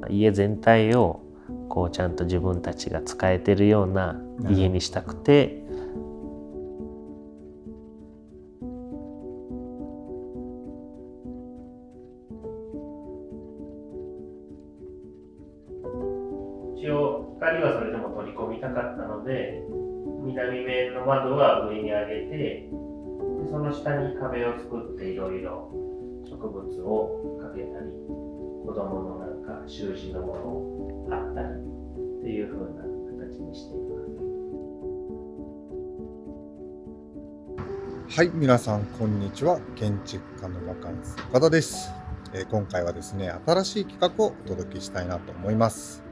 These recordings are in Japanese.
家全体をこうちゃんと自分たちが使えてるような家にしたくて、一応光はそれでも取り込みたかったので、南面の窓は上に上げて、その下に壁を作っていろいろ植物をかけたり、子供のなんか習字のものを貼ったりっていう風な形にしています。はい、皆さんこんにちは。建築家のバカンス岡田です。今回はですね、新しい企画をお届けしたいなと思います。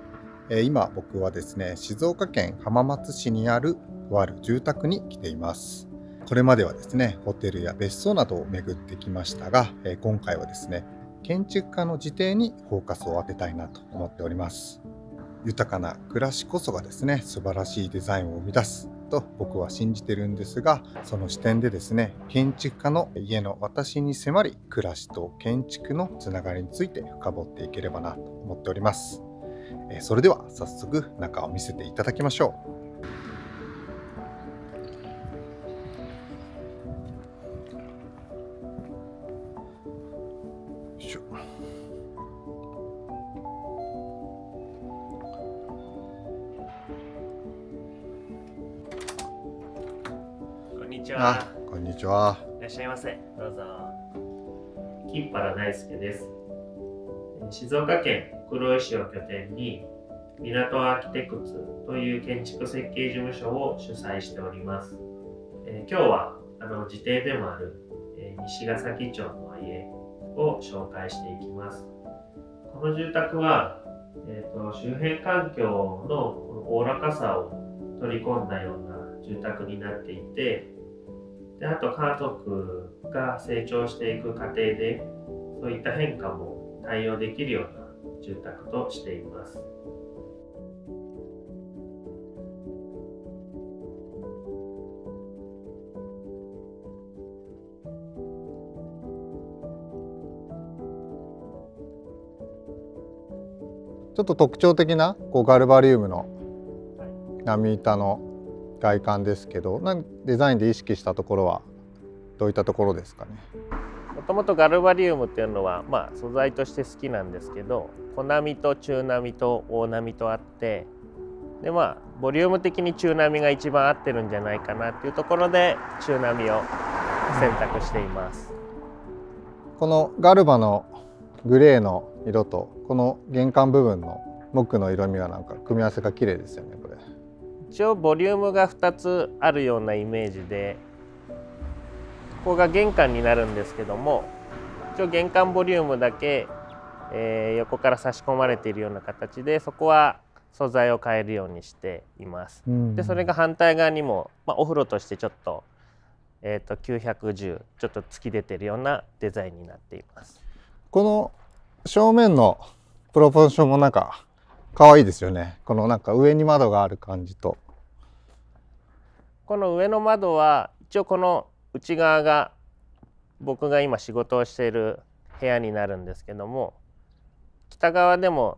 今僕はですね、静岡県浜松市にあるとある住宅に来ています。これまではですね、ホテルや別荘などを巡ってきましたが、今回はですね、建築家の自邸にフォーカスを当てたいなと思っております。豊かな暮らしこそがですね、素晴らしいデザインを生み出すと僕は信じてるんですが、その視点でですね、建築家の家の私に迫り、暮らしと建築のつながりについて深掘っていければなと思っております。それでは早速中を見せていただきましょう。こんにちは。こんにちは。いらっしゃいませ。どうぞ。金原大輔です。静岡県黒石を拠点に港アーキテクツという建築設計事務所を主催しております。今日は自邸でもある、西ヶ崎町の家を紹介していきます。この住宅は、周辺環境のおおらかさを取り込んだような住宅になっていて、であと家族が成長していく過程でそういった変化も対応できるような住宅としています。ちょっと特徴的なガルバリウムの波板の外観ですけど、デザインで意識したところはどういったところですかね。もともとガルバリウムっていうのは、素材として好きなんですけど、小波と中波と大波とあって、でボリューム的に中波が一番合ってるんじゃないかなっていうところで中波を選択しています。このガルバのグレーの色とこの玄関部分の木の色味がなんか組み合わせが綺麗ですよね。これ一応ボリュームが2つあるようなイメージで、ここが玄関になるんですけども、一応玄関ボリュームだけ、横から差し込まれているような形で、そこは素材を変えるようにしています。でそれが反対側にも、お風呂としてちょっと、910ちょっと突き出てるようなデザインになっています。この正面のプロポーションもなんか可愛いですよね。このなんか上に窓がある感じと、この上の窓は一応この内側が僕が今仕事をしている部屋になるんですけども、北側でも、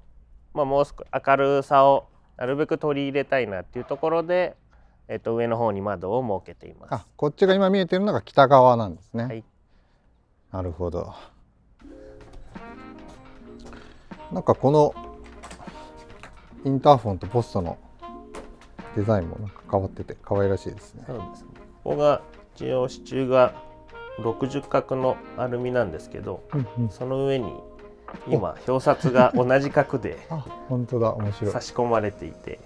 もう少し明るさをなるべく取り入れたいなっていうところで、上の方に窓を設けています。こっちが今見えてるのが北側なんですね。はい、なるほど。なんかこのインターフォンとポストのデザインもなんか変わってて可愛らしいですね。そうですね。ここが一応支柱が60角のアルミなんですけど、その上に今表札が同じ角で本当だ、面白い。差し込まれていて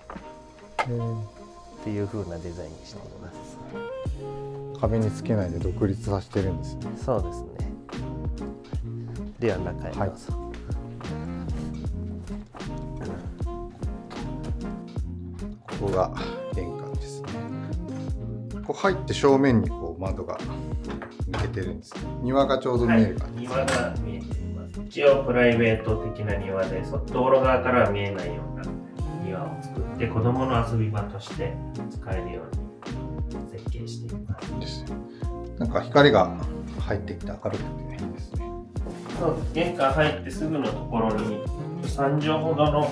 っていう風なデザインにしています。壁につけないで独立させてるんですね。そうですね。では中へどうぞ。ここが玄関ですね。こう入って正面にこう窓が抜けてるんですね。庭がちょうど見える感じですね。庭が見えています。一応プライベート的な庭で、道路側からは見えないような庭を作って子供の遊び場として使えるように設計しています。ですね。なんか光が入ってきて明るくていいですね。そう、玄関入ってすぐのところに3畳ほどの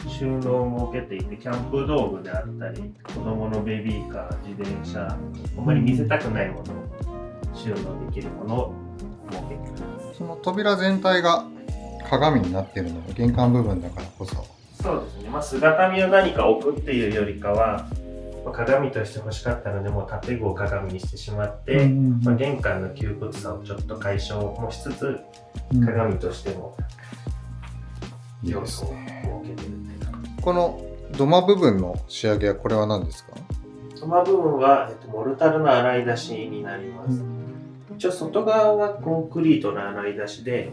収納を設けていて、キャンプ道具であったり、子供のベビーカー、自転車、あんまり見せたくないものを収納できるものを設けています。その扉全体が鏡になっているのが玄関部分だからこそ。そうですね、姿見を何か置くっていうよりかは、鏡として欲しかったので、もう建具を鏡にしてしまって、玄関の窮屈さをちょっと解消もしつつ、鏡としても要素を設けているっていう感じ。この土間部分の仕上げはこれは何ですか？土間部分は、モルタルの洗い出しになります。一応外側はコンクリートの洗い出しで、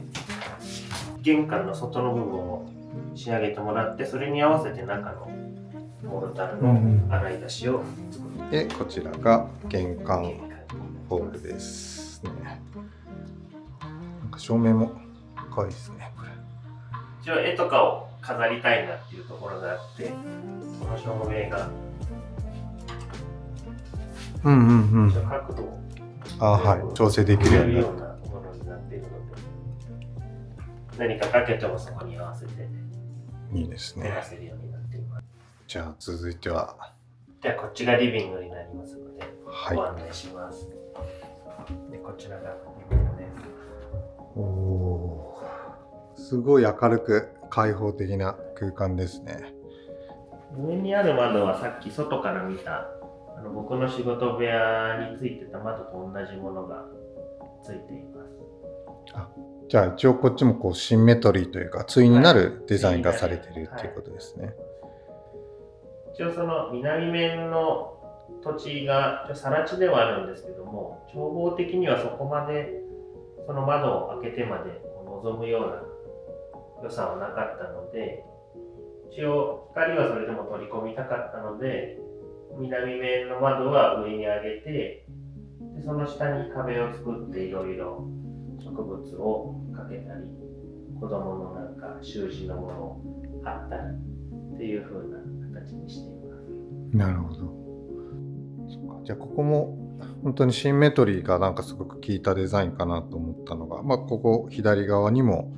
玄関の外の部分を仕上げてもらって、それに合わせて中のモルタルの洗い出しを作る。で、こちらが玄関ホールですね。なんか照明も可愛いですね、これ。一応絵とかを飾りたいなっていうところがあって、この照明が一応角度を調整できるようになるようなものになっているので、何かかけてもそこに合わせていいですね。照らせるようになっています。じゃあ続いては、ではこっちがリビングになりますので、はいご案内します。でこちらがリビングです。おー、すごい明るく開放的な空間ですね。上にある窓はさっき外から見た僕の仕事部屋についてた窓と同じものがついています。じゃあ一応こっちもこうシンメトリーというか対になるデザインがされているっていうことですね。一応その南面の土地が更地ではあるんですけども、眺望的にはそこまでその窓を開けてまで望むような良さはなかったので、一応光はそれでも取り込みたかったので、南面の窓は上に上げて、でその下に壁を作っていろいろ植物をかけたり、子供のなんか習字のものを貼ったりっていう風な形にしています。なるほど。そっか。じゃあここも本当にシンメトリーがなんかすごく効いたデザインかなと思ったのが、ここ左側にも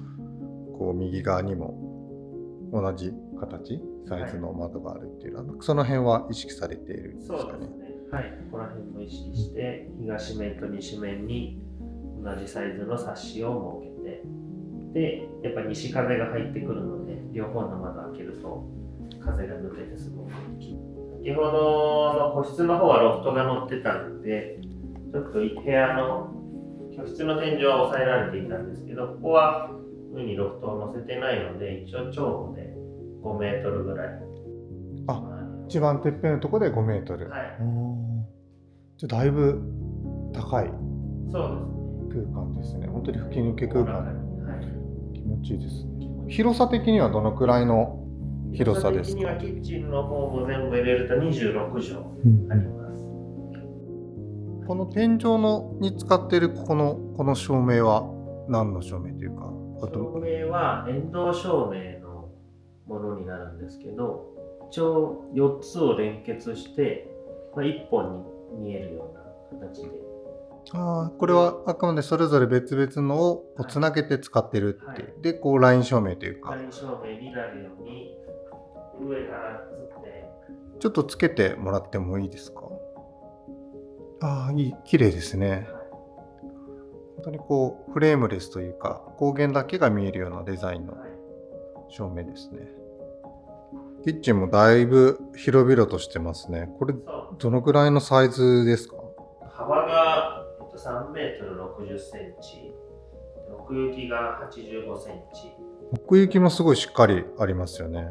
こう右側にも同じ形、サイズの窓があるっていうのは、その辺は意識されているんですかね。そうですね。はい。この辺も意識して、東面と西面に同じサイズのサッシを設けて、で、やっぱ西風が入ってくるので、両方の窓開けると風が抜けてすごくいい。先ほどの個室の方はロフトが乗ってたんで、ちょっと部屋の居室の天井は抑えられていたんですけど、ここは上にロフトを乗せてないので、一応長方で5メートルぐらい。一番てっぺんのところで5メートル。はい。じゃあだいぶ高いそうですね。空間ですね。本当に吹き抜け空間。はい、気持ちいいですね。広さ的にはどのくらいの広さですか？広さ的にはキッチンの方も全部入れると26畳あります。この天井のに使っているこの照明は何の照明というか？照明は遠藤照明のものになるんですけど、一応4つを連結して、1本に見えるような形で。これはあくまでそれぞれ別々のをつなげて使ってるっていう、でこうライン照明というか、ライン照明になるように上から映って、ちょっとつけてもらってもいいですか？いい、綺麗ですね。本当にこうフレームレスというか光源だけが見えるようなデザインの照明ですね。キッチンもだいぶ広々としてますね。これどのくらいのサイズですか？幅が3メートル60センチ、奥行きが85センチ。奥行きもすごいしっかりありますよね。はい。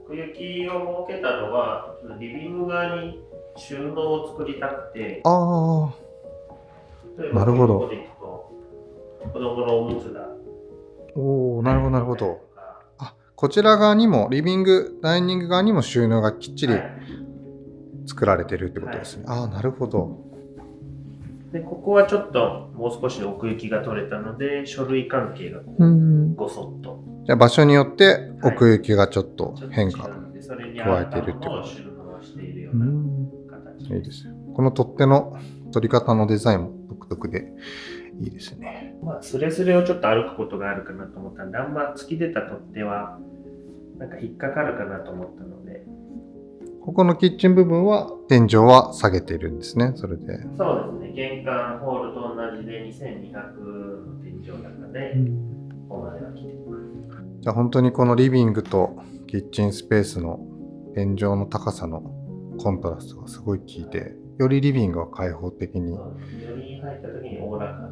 奥行きを設けたのはリビング側に収納を作りたくて。なるほど。ここで行くと子供のおむつが。なるほどなるほど。こちら側にもリビングダイニング側にも収納がきっちり作られてるってことですね。なるほど。でここはちょっともう少し奥行きが取れたので、書類関係がごそっと。じゃあ場所によって奥行きがちょっと変化加えてるってことです。いいですよ。この取っ手の取り方のデザインも独特でいいですね。まあ、スレスレをちょっと歩くことがあるかなと思ったんで、あんま突き出た取っ手はなんか引っかかるかなと思ったので。ここのキッチン部分は天井は下げているんですね。それで。そうですね。玄関ホールと同じで2200の天井高で、ここまでは来ています。じゃあ本当にこのリビングとキッチンスペースの天井の高さのコントラストがすごい効いて、よりリビングは開放的に。より入った時におおらか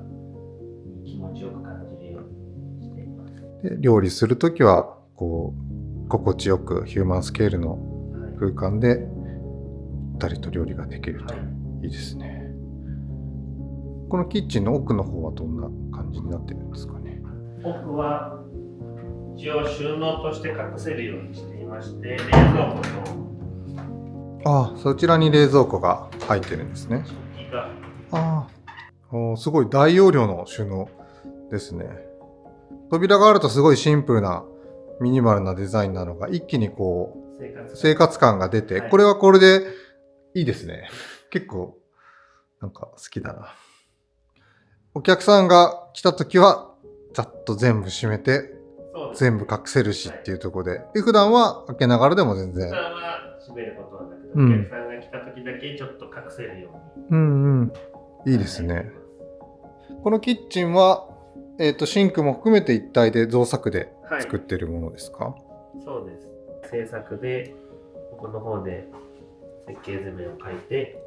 に気持ちよく感じるようにしています。で料理するときはこう心地よくヒューマンスケールの空間で誰と料理ができると、いいですね。このキッチンの奥の方はどんな感じになってるんですかね。奥は一応収納として隠せるようにしていまして、冷蔵庫とそちらに冷蔵庫が入ってるんですね。食器がすごい大容量の収納ですね。扉があるとすごいシンプルなミニマルなデザインなのが一気にこう生活感が出て、これはこれでいいですね。結構なんか好きだな。お客さんが来た時はざっと全部閉めて全部隠せるしっていうところで、普段は開けながらでも全然。普段は閉めることはなくて、お客さんが来た時だけちょっと隠せるように。いいですね。このキッチンはシンクも含めて一体で造作で作ってるものですか？そうです。制作でここの方で設計図面を書いて、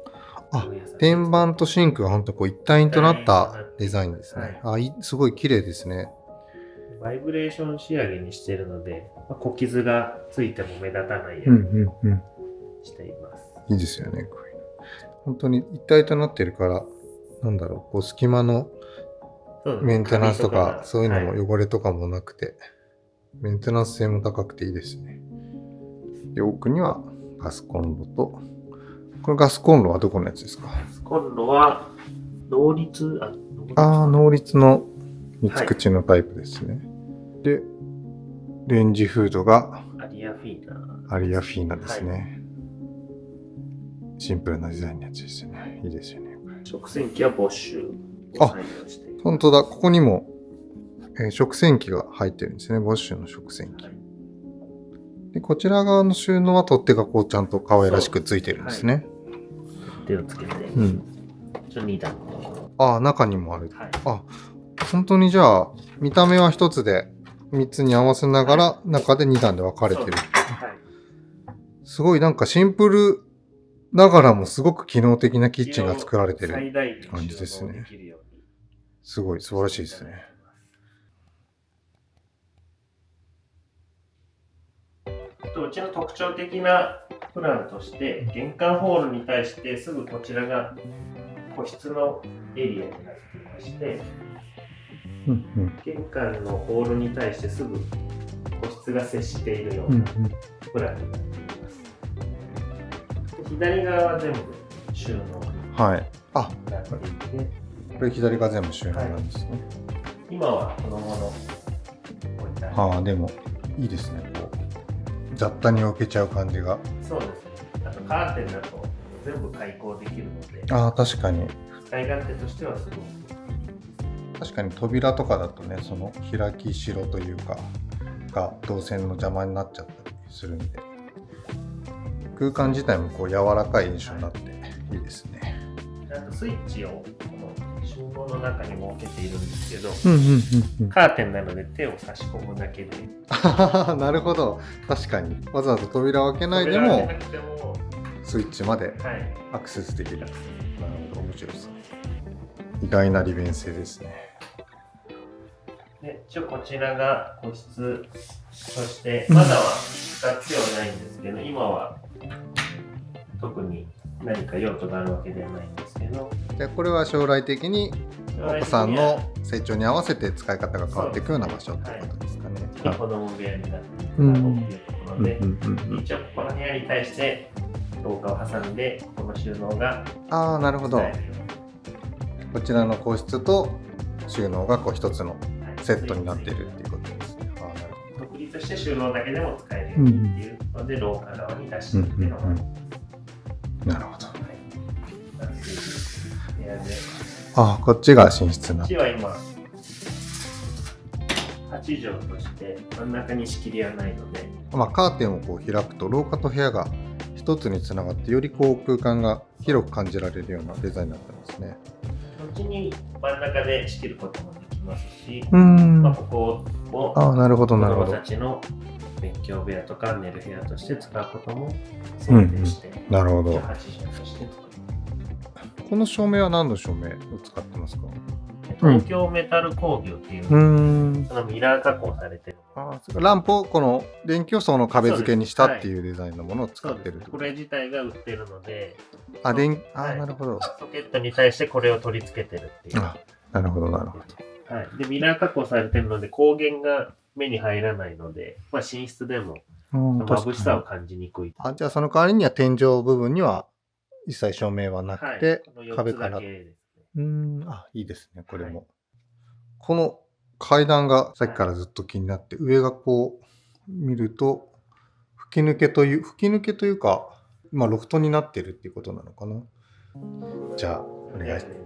天板とシンクが本当こう一体となったデザインですね。すごい綺麗ですね。バイブレーション仕上げにしているので、小傷がついても目立たないようにしています。いいですよね。こういうの本当に一体となってるから、こう隙間のメンテナンスとかそういうのも汚れとかもなくて、メンテナンス性も高くていいですね。で、奥にはガスコンロと、これガスコンロはどこのやつですか？ガスコンロは能率の三つ口のタイプですね。で、レンジフードがアリアフィーナですね。シンプルなデザインのやつですよね。いいですよね。食洗機はボッシュを採用しています。本当だ。ここにも、食洗機が入ってるんですね。ボッシュの食洗機。で、こちら側の収納は取っ手がこうちゃんと可愛らしくついてるんですね。手をつけて、2段。中にもある。本当にじゃあ見た目は一つで3つに合わせながら中で2段で分かれてる。すごいなんかシンプルながらもすごく機能的なキッチンが作られてる感じですね。すごい素晴らしいですね。うちの特徴的なプランとして、玄関ホールに対してすぐこちらが個室のエリアになっていまして、玄関のホールに対してすぐ個室が接しているようなプランになっています。左側は全部収納になっていて、これ左側全部収納なんですね。今はこのもの置いてある。でもいいですね。こう雑多に置けちゃう感じが。そうですね。あとカーテンだと全部開口できるので。確かに。使い勝手としてはすごく。確かに扉とかだとね、その開きしろというかが動線の邪魔になっちゃったりするんで、空間自体もこう柔らかい印象になっていいですね。あとスイッチをこの収納の中に設けているんですけど、カーテンなので手を差し込むだけで。なるほど。確かにわざわざ扉を開けないでもスイッチまでアクセスできる。なるほど、面白そう。意外な利便性ですね。で、一応こちらが個室、そしてまだは使ってはないんですけど、今は特に何か用途があるわけではないんですけど、じゃあこれは将来的にお子さんの成長に合わせて使い方が変わっていくような場所ってことですかね。子供部屋になっていくというところで、一応この部屋に対して廊下を挟んでこの収納がなるほど。こちらの個室と収納がこう一つのセットになっているっていうことですね。独立して収納だけでも使えるようにっていうので、廊下側に出しているっていうのが、なるほど。部屋であ、こっちが寝室なこっちは今8畳として真ん中に仕切りはないので、まあ、カーテンをこう開くと廊下と部屋が一つにつながってよりこう空間が広く感じられるようなデザインになってますね。こっちに真ん中で仕切ることもできますし、うんまあ、ここをあ、なるほど子供なるほど。たちの勉強部屋とか寝る部屋として使うことも想定して、なるほど。8畳として作ります。この照明は何の照明を使ってますか？東京メタル工業っていう、そのミラー加工されてる。ランプをこの電気をその壁付けにしたっていうデザインのものを使ってるってこと。これ自体が売ってるので、なるほど。ソケットに対してこれを取り付けてるっていう。なるほどなるほど。はい。で、ミラー加工されてるので光源が目に入らないので、まあ、寝室でも眩しさを感じにくい。じゃあその代わりには天井部分には一切照明はなくて、壁から。いいですね、これも。この階段がさっきからずっと気になって、上がこう見ると吹き抜けというか、まあロフトになってるっていうことなのかな。じゃあお願いします。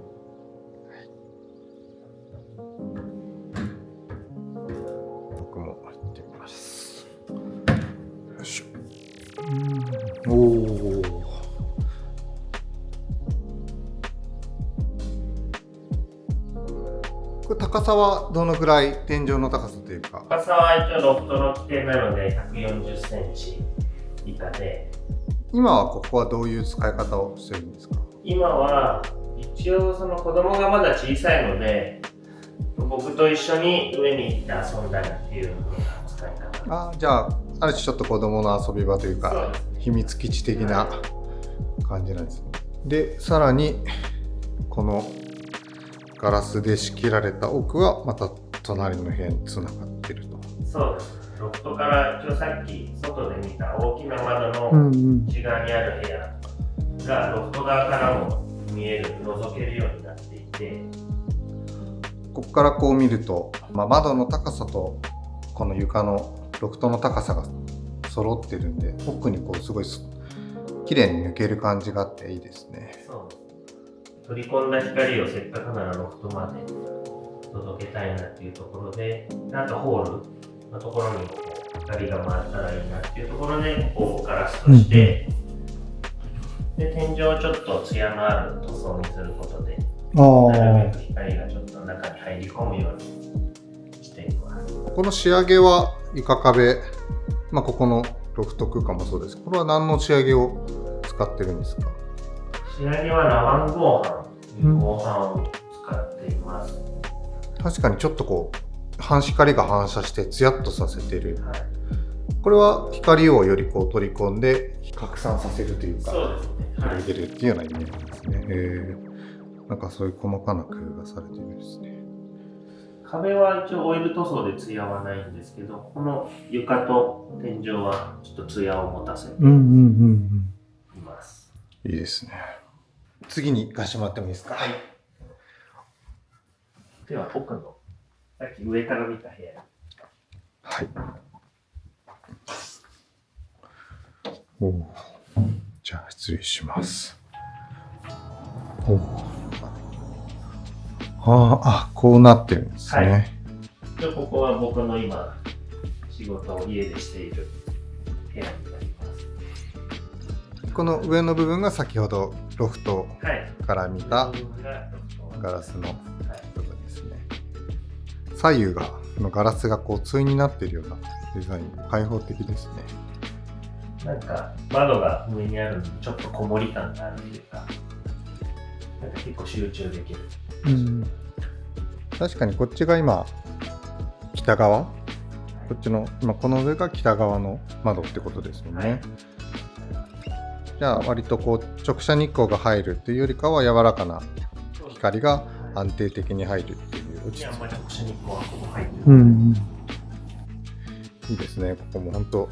僕も入ってみます。よいしょ。おお。これ高さはどのくらい、天井の高さというか。高さは一応ロフトの規定なので140センチ以下で。今はここはどういう使い方をしてるんですか？今は一応その子供がまだ小さいので、僕と一緒に上に行って遊んだりっていう使い方。じゃあある種ちょっと子供の遊び場というか、秘密基地的な感じなんですね。で、さらにこのガラスで仕切られた奥はまた隣の部屋につながってると。そうです。ロフトから今日さっき外で見た大きな窓の内側にある部屋がロフト側からも見える、覗けるようになっていて、ここからこう見ると、窓の高さとこの床のロフトの高さが揃ってるんで、奥にこうすごい綺麗に抜ける感じがあっていいですね。取り込んだ光をせっかくならロフトまで届けたいなっていうところで、あとホールのところにも光が回ったらいいなっていうところで、ここをガラスとして、で天井をちょっと艶のある塗装にすることで、なるべく光がちょっと中に入り込むようにしています。この仕上げは床壁、ここのロフト空間もそうです。これは何の仕上げを使ってるんですか？仕上げはラワン合板という合板を使っています。確かにちょっとこう光が反射してツヤっとさせてる。これは光をよりこう取り込んで拡散させるというか、広げるっていうようなイメージですね。なんかそういう細かな工夫がされているんですね。壁は一応オイル塗装でツヤはないんですけど、この床と天井はちょっとツヤを持たせています。いいですね。次に行かしてもらってもいいですか？はい。では奥のさっき上から見た部屋。はい。じゃあ失礼します。こうなってるんですね。でここは僕の今仕事を家でしている部屋になります。この上の部分が先ほどロフトから見たガラスの部分ですね。左右がガラスがこう対になっているようなデザイン、開放的ですね。なんか窓が上にあるのにちょっとこもり感があるというか、なんか結構集中できる。確かにこっちが今北側、こっちの今この上が北側の窓ってことですよね。じゃあ割とこう直射日光が入るっていうよりかは柔らかな光が安定的に入るっていう落ち着き。直射日光はここ入ってる。いいですね。ここも本当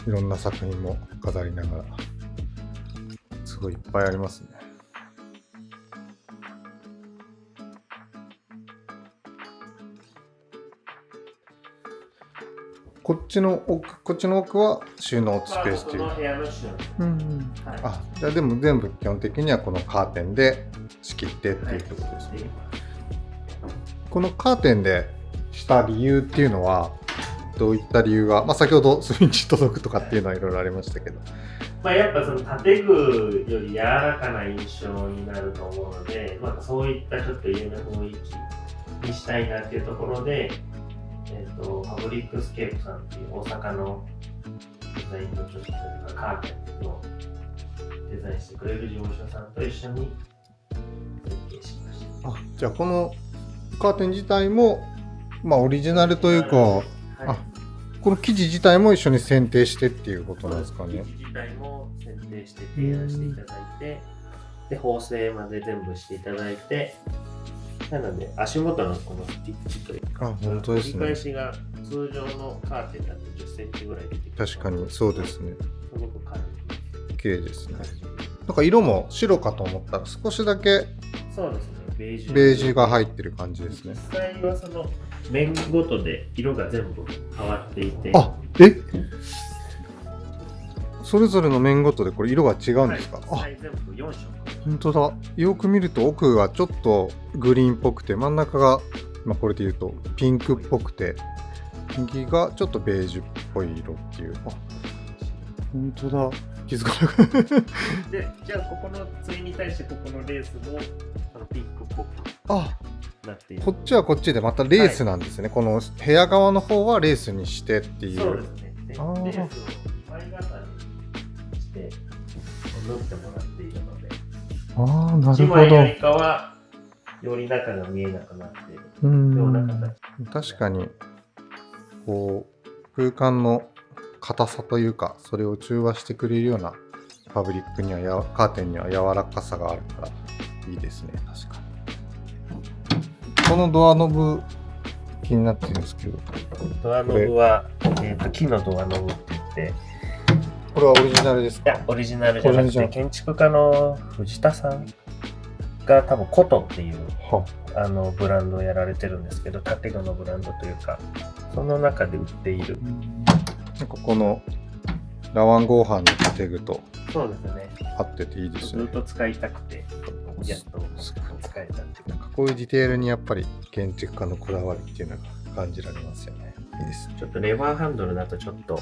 いろんな作品も飾りながらすごいいっぱいありますね。こっちの奥は収納スペースという。この部屋の収納。じゃあでも全部基本的にはこのカーテンで仕切ってっていうことですね。はい、このカーテンでした理由っていうのはどういった理由が、先ほど隅に届くとかっていうのはいろいろありましたけど、やっぱその建具より柔らかな印象になると思うので、そういったちょっと家の雰囲気にしたいなっていうところで、ファブリックスケープさんっていう大阪のデザインのちょっとカーテンのデザインしてくれる事務所さんと一緒に設計しました。じゃあこのカーテン自体も、オリジナルというか、はい、この生地自体も一緒に選定してっていうことなんですかね。生地自体も選定して提案していただいて、で縫製まで全部していただいて、なので足元のこのスティッチというか、本当ですね。折り返しが通常のカーテンだと10センチぐらい出てきて、確かにそうですね。すごく軽い。綺麗ですね。なんか色も白かと思ったら少しだけそうですね、ベージュが入ってる感じですね。実際はその面ごとで色が全部変わっていて、それぞれの面ごとでこれ色が違うんですか？全部4色。本当だ。よく見ると奥がちょっとグリーンっぽくて、真ん中がこれで言うとピンクっぽくて、右がちょっとベージュっぽい色っていう。本当だ。気づかなかった。で、じゃあここの対に対してここのレースもピンクっぽくなっている。こっちはこっちでまたレースなんですね。この部屋側の方はレースにしてっていう。そうですね。レースを2枚型にして縫ってもらっているので、なるほど。1枚よりかはより中が見えなくなっているような形。確かにこう空間の硬さというか、それを中和してくれるようなファブリックにはカーテンには柔らかさがあるからいいですね。確かに。このドアノブ気になってるんですけど、ドアノブは、木のドアノブって言って、これはオリジナルですか？いや、オリジナルじゃなくて、建築家の藤田さんが多分コトっていうブランドをやられてるんですけど、建具のブランドというか、その中で売っている。なんかこのラワン合板の建具とそうですね。合ってていいですね。ずっと使いたくて、やっと使えたっていうか。こういうディテールにやっぱり建築家のこだわりっていうのが感じられますよね。いいですね。ちょっとレバーハンドルだとちょっと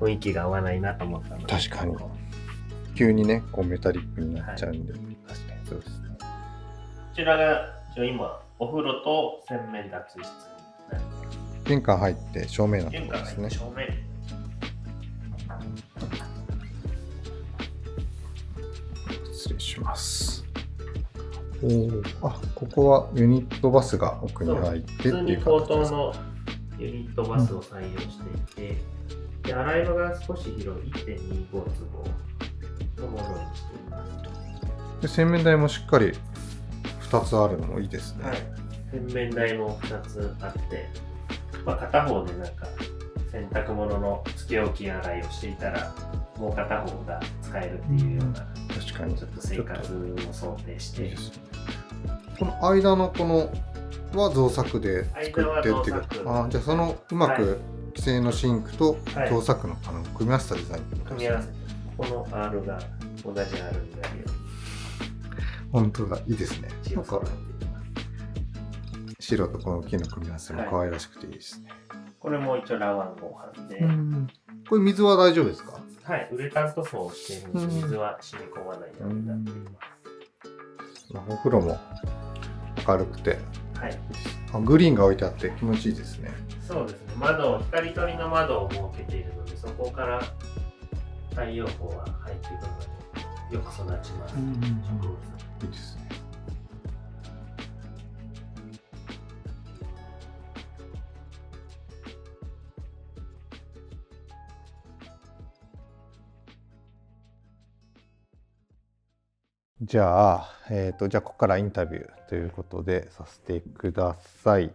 雰囲気が合わないなと思ったので。確かに。急にね、こうメタリックになっちゃうんで。確かにそうですね。こちらが今、お風呂と洗面脱衣室になります。玄関入って正面のところですね。玄関入って正面。失礼します。ここはユニットバスが奥に入ってっていう形です。普通に高等のユニットバスを採用していて、で洗い場が少し広い 1.25 坪のものにしています。で洗面台もしっかり2つあるのもいいですね。はい、洗面台も2つあって、片方でなんか洗濯物のつけ置き洗いをしていたら、もう片方が使えるっていうような、確かにちょっと生活を想定して。この間のこのは造作で作ってっていうか、じゃあそのうまく既製のシンクと造作の組み合わせたデザインってことですね。組み合わせて、ここの R が同じ R になるように。本当だ、いいですね。なんか白とこの木の組み合わせも可愛らしくていいですね。これも一応ラワン合板で。これ水は大丈夫ですか？はい、ウレタン塗装をしているので、水は染み込まないようになっています。お風呂も明るくて、はい、グリーンが置いてあって気持ちいいですね。そうですね。光取りの窓を設けているので、そこから太陽光が入ってくるので、よく育ちます。植物。いいですね。じゃあ、ここからインタビューということでさせてください。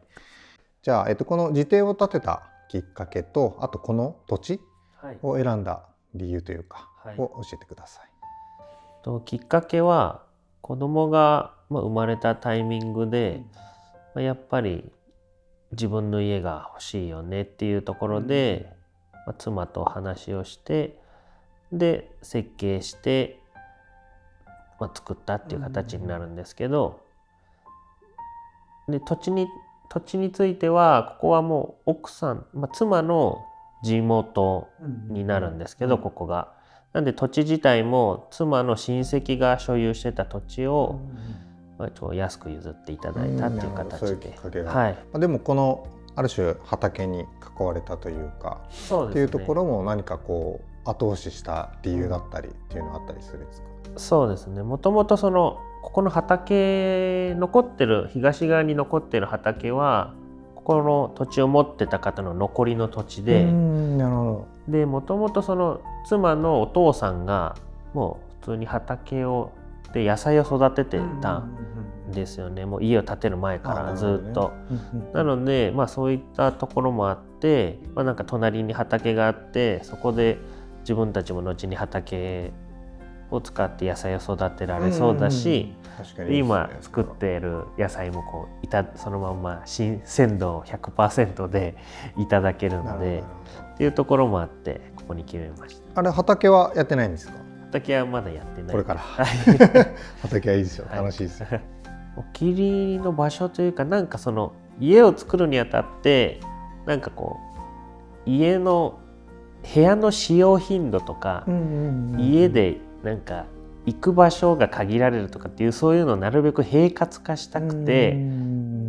じゃあ、この自邸を建てたきっかけと、あとこの土地を選んだ理由というか、を教えてください。きっかけは、子供が生まれたタイミングで、やっぱり自分の家が欲しいよねっていうところで、妻と話をして、で設計して、作ったっていう形になるんですけど、で土地についてはここはもう奥さん、妻の地元になるんですけど、ここがなんで土地自体も妻の親戚が所有してた土地を、安く譲っていただいたっていう形で、でもこのある種畑に囲われたというか、そうですね、っていうところも何かこう後押しした理由だったりっていうのはあったりするんですか？そうですね、もともとここの畑東側に残ってる畑はここの土地を持ってた方の残りの土地で、なるほど。でもともと妻のお父さんがもう普通に畑で野菜を育ててたんですよね、もう家を建てる前からずっと。なので、そういったところもあって、なんか隣に畑があってそこで自分たちも後に畑を使って野菜を育てられそうだし、今作っている野菜もそのまんま鮮度 100% でいただけるのでっていうところもあってここに決めました。あれ畑はやってないんですか？畑はまだやってない。これから畑はいいですよ、楽しいですよ。お気に入りの場所というか、なんか家を作るにあたってなんか家の部屋の使用頻度とか、家でなんか行く場所が限られるとかっていう、そういうのをなるべく平滑化したくて、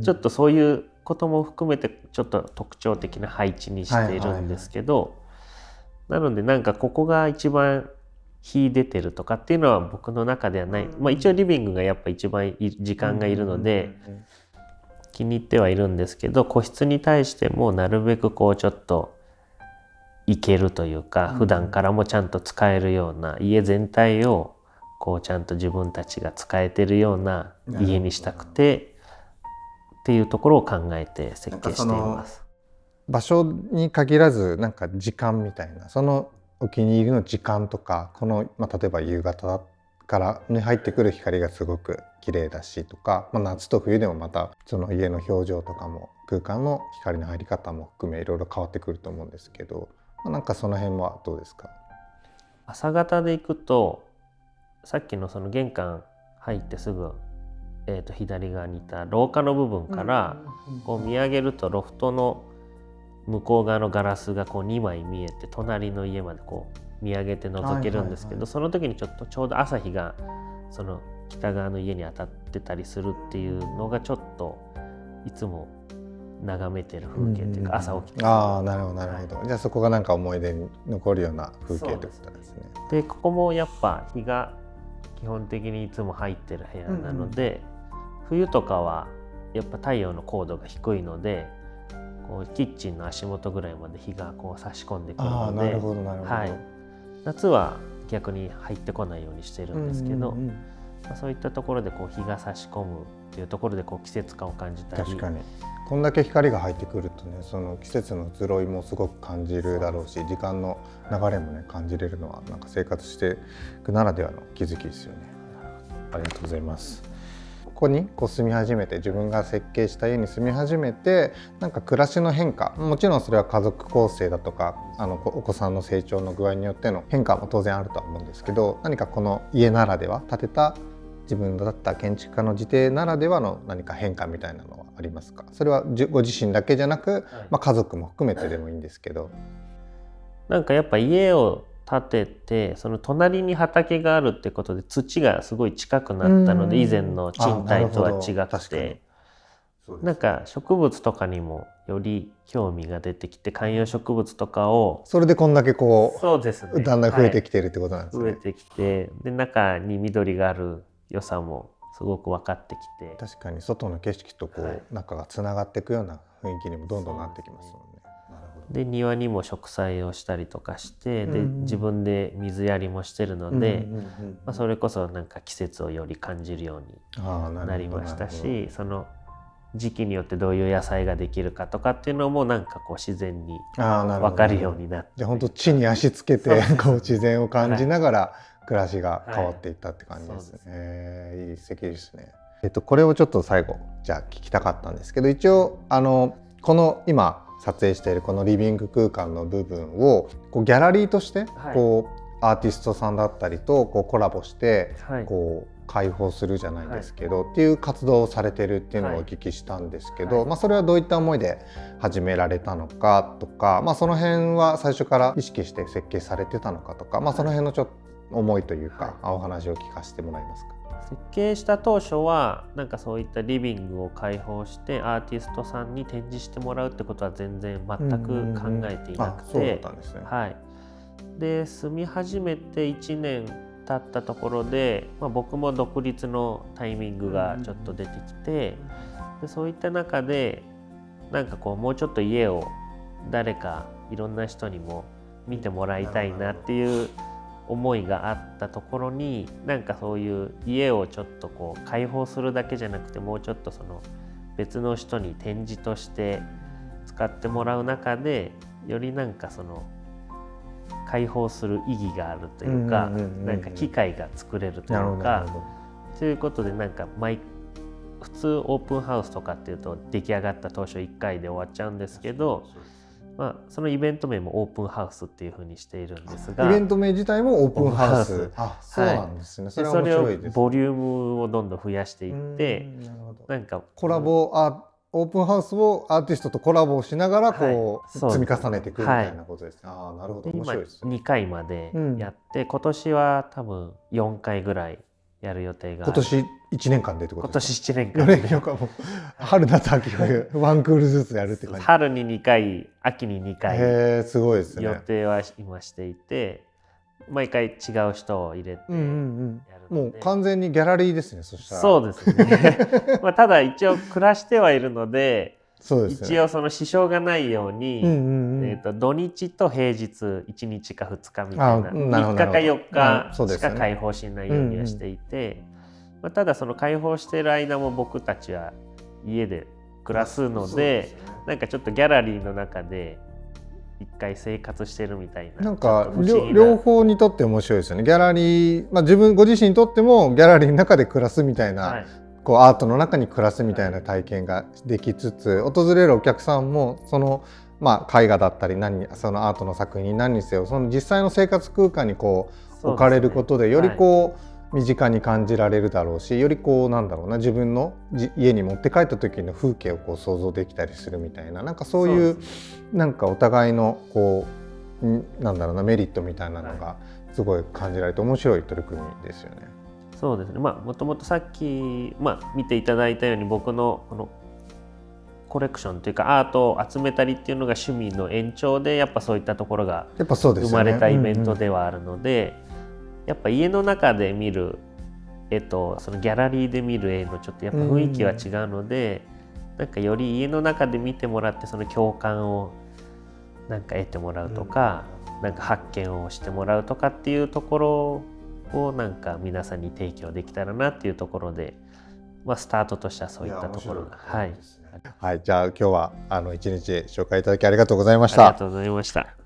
ちょっとそういうことも含めてちょっと特徴的な配置にしているんですけど、なのでなんかここが一番秀でてるとかっていうのは僕の中ではない。一応リビングがやっぱ一番時間がいるので気に入ってはいるんですけど、個室に対してもなるべくちょっといけるというか、普段からもちゃんと使えるような、家全体をちゃんと自分たちが使えてるような家にしたくてっていうところを考えて設計しています。場所に限らずなんか時間みたいな、そのお気に入りの時間とか、例えば夕方からに入ってくる光がすごく綺麗だしとか、夏と冬でもまたその家の表情とかも空間の光の入り方も含めいろいろ変わってくると思うんですけど、なんかその辺はどうですか？朝方で行くとさっきの玄関入ってすぐ、左側にいた廊下の部分から見上げるとロフトの向こう側のガラスが2枚見えて、隣の家まで見上げて覗けるんですけど、その時にちょうど朝日がその北側の家に当たってたりするっていうのがちょっといつも眺めてる風景というか、朝起きて、なるほどなるほど。じゃあそこがなんか思い出に残るような風景ってことですね。でここもやっぱ日が基本的にいつも入ってる部屋なので、冬とかはやっぱ太陽の高度が低いのでキッチンの足元ぐらいまで日が差し込んでくるので、なるほどなるほど、夏は逆に入ってこないようにしてるんですけど、そういったところで日が差し込むっていうところで季節感を感じたり。確かにこんだけ光が入ってくるとね、その季節の移ろいもすごく感じるだろうし、時間の流れもね感じれるのはなんか生活していくならではの気づきですよね。ありがとうございます。ここに住み始めて、自分が設計した家に住み始めて、なんか暮らしの変化、もちろんそれは家族構成だとかお子さんの成長の具合によっての変化も当然あるとは思うんですけど、何かこの家ならでは、建てた自分だった建築家の自邸ならではの何か変化みたいなのはありますか？それはご自身だけじゃなく、家族も含めてでもいいんですけど。なんかやっぱ家を建てて、その隣に畑があるってことで土がすごい近くなったので、以前の賃貸とは違くて、なんか植物とかにもより興味が出てきて、観葉植物とかをそれでこんだけそうですね、だんだん増えてきてるってことなんですね。増えてきて、で中に緑がある良さもすごく分かってきて、確かに外の景色と中がつながっていくような雰囲気にもどんどんなってきますもんね。で庭にも植栽をしたりとかして、で自分で水やりもしてるので、それこそなんか季節をより感じるようになりましたし、その時期によってどういう野菜ができるかとかっていうのもなんか自然に分かるようになって、じゃあ本当地に足つけて自然を感じながら暮らしが変わっていったって感じですね。いい素敵ですね。これをちょっと最後じゃあ聞きたかったんですけど、一応この今撮影しているこのリビング空間の部分をギャラリーとしてアーティストさんだったりとコラボして解放するじゃないですけど、っていう活動をされてるっていうのをお聞きしたんですけど、それはどういった思いで始められたのかとか、その辺は最初から意識して設計されてたのかとか、その辺のちょっと思いというか、お話を聞かせてもらえますか。設計した当初はなんかそういったリビングを開放してアーティストさんに展示してもらうってことは全然全く考えていなくて、そうだったんですね。で住み始めて1年経ったところで、僕も独立のタイミングがちょっと出てきて、でそういった中でなんかこうもうちょっと家を誰かいろんな人にも見てもらいたいなっていう思いがあったところに、なんかそういう家をちょっとこう開放するだけじゃなくて、もうちょっとその別の人に展示として使ってもらう中で、よりなんかその開放する意義があるというか、なんか機会が作れるというか、ということでなんか普通オープンハウスとかっていうと出来上がった当初1回で終わっちゃうんですけど、そのイベント名もオープンハウスっていうふうにしているんですが、イベント名自体もオープンハウス。そうなんですね。それは面白いです。ボリュームをどんどん増やしていって、なんかコラボオープンハウスをアーティストとコラボをしながらこう積み重ねていくみたいなことですね。なるほど、面白いですね。今2回までやって、今年は多分4回ぐらいやる予定がある。今年1年間でってことですか。今年1年間で。春夏秋冬ワンクールずつやるって感じ。春に2回、秋に2回すごいですね。予定は今していて、毎回違う人を入れてやるので、もう完全にギャラリーですね。そしたらそうですね。ただ一応暮らしてはいるので、一応その支障がないように、土日と平日1日か2日みたいな3日か4日しか開放しないようにはしていて、ただその開放している間も僕たちは家で暮らすので、なんかちょっとギャラリーの中で一回生活してるみたいな、なんか両方にとって面白いですよね。ギャラリー、ご自身にとってもギャラリーの中で暮らすみたいな、こうアートの中に暮らすみたいな体験ができつつ、訪れるお客さんもその絵画だったりそのアートの作品に何にせよ、その実際の生活空間にこう置かれることでよりこう身近に感じられるだろうし、よりこうなんだろうな、自分の家に持って帰った時の風景をこう想像できたりするみたいな、なんかそういうなんかお互いのこうなんだろうな、メリットみたいなのがすごい感じられて面白い取り組みですよね。そうですね。もともとさっき見ていただいたように、僕のこのコレクションというかアートを集めたりっていうのが趣味の延長で、やっぱそういったところが生まれたイベントではあるので、やっぱ家の中で見る絵とそのギャラリーで見る絵のちょっとやっぱ雰囲気は違うので、なんかより家の中で見てもらってその共感をなんか得てもらうとか、なんか発見をしてもらうとかっていうところをなんか皆さんに提供できたらなっていうところで、スタートとしてはそういったところが。じゃあ今日は一日紹介いただきありがとうございました。ありがとうございました。